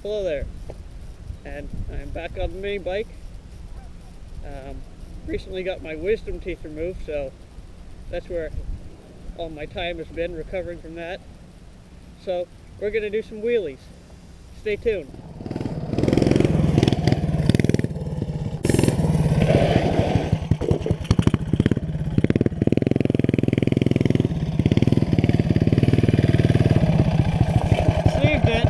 Hello there, and I'm back on the mini bike. Recently got my wisdom teeth removed, so that's where all my time has been, recovering from that. So we're going to do some wheelies. Stay tuned. Saved it.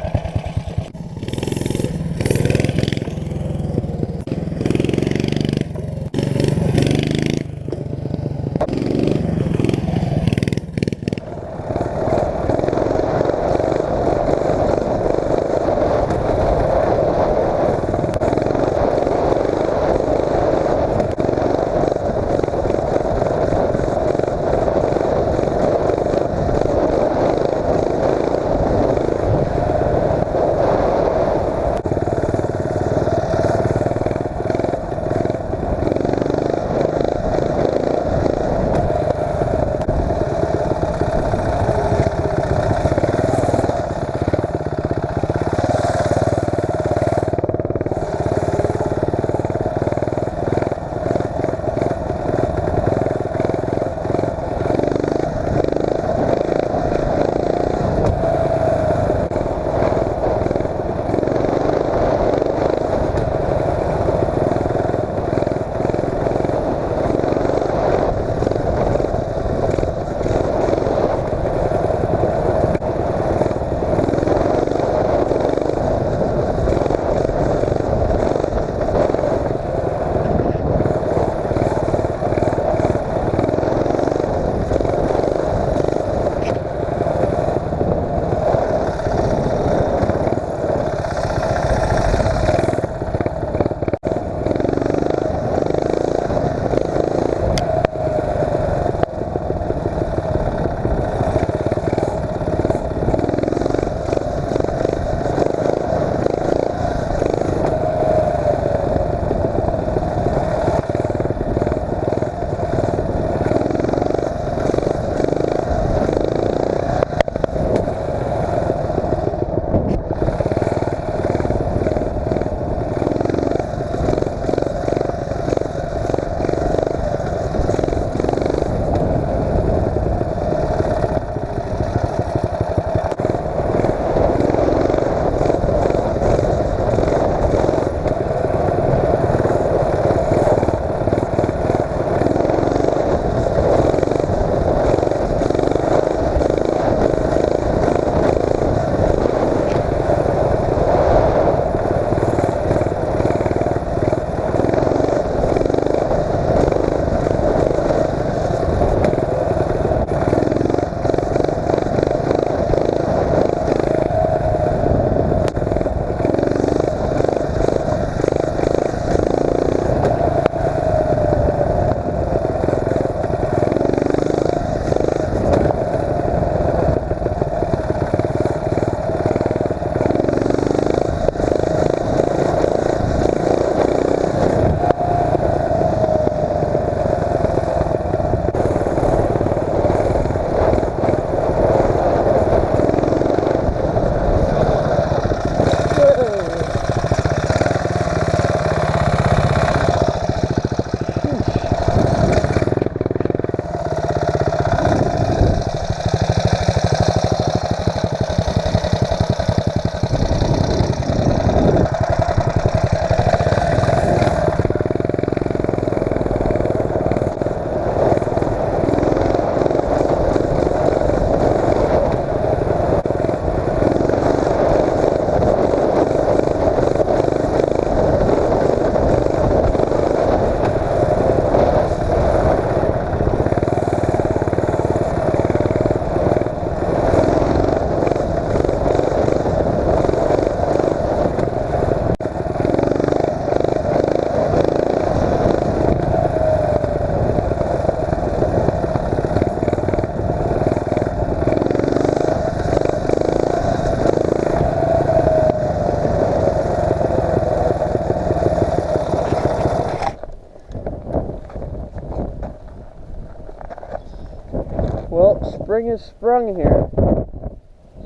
Well, spring has sprung here,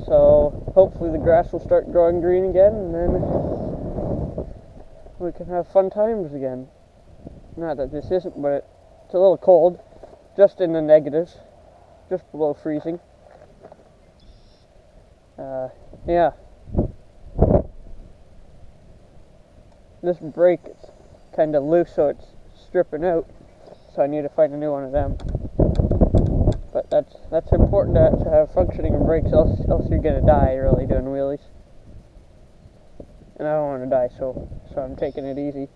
so hopefully the grass will start growing green again, and then we can have fun times again. Not that this isn't, but it's a little cold, just in the negatives, just below freezing. Yeah. This brake is kind of loose, so it's stripping out, so I need to find a new one of them. But that's important to have functioning brakes, else you're gonna die really doing wheelies. And I don't want to die, so I'm taking it easy.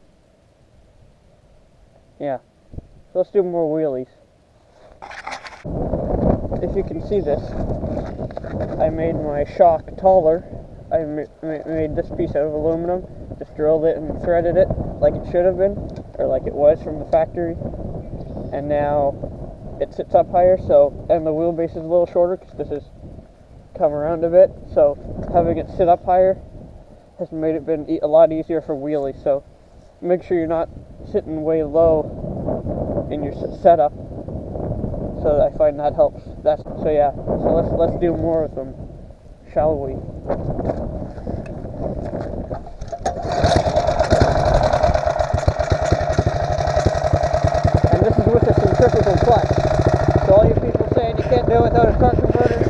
Yeah. So let's do more wheelies. If you can see this, I made my shock taller. I made this piece out of aluminum, just drilled it and threaded it like it should have been, or like it was from the factory. And now it sits up higher, and the wheelbase is a little shorter because this has come around a bit. So having it sit up higher has made it been a lot easier for wheelies. So make sure you're not sitting way low in your setup. So I find that helps. So yeah. So let's do more of them, shall we? And this is with a centrifugal clutch. So all you people saying you can't do it without a torque converter,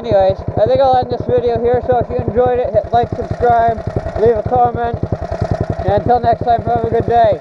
anyways, I think I'll end this video here, so if you enjoyed it, hit like, subscribe, leave a comment, and until next time, have a good day.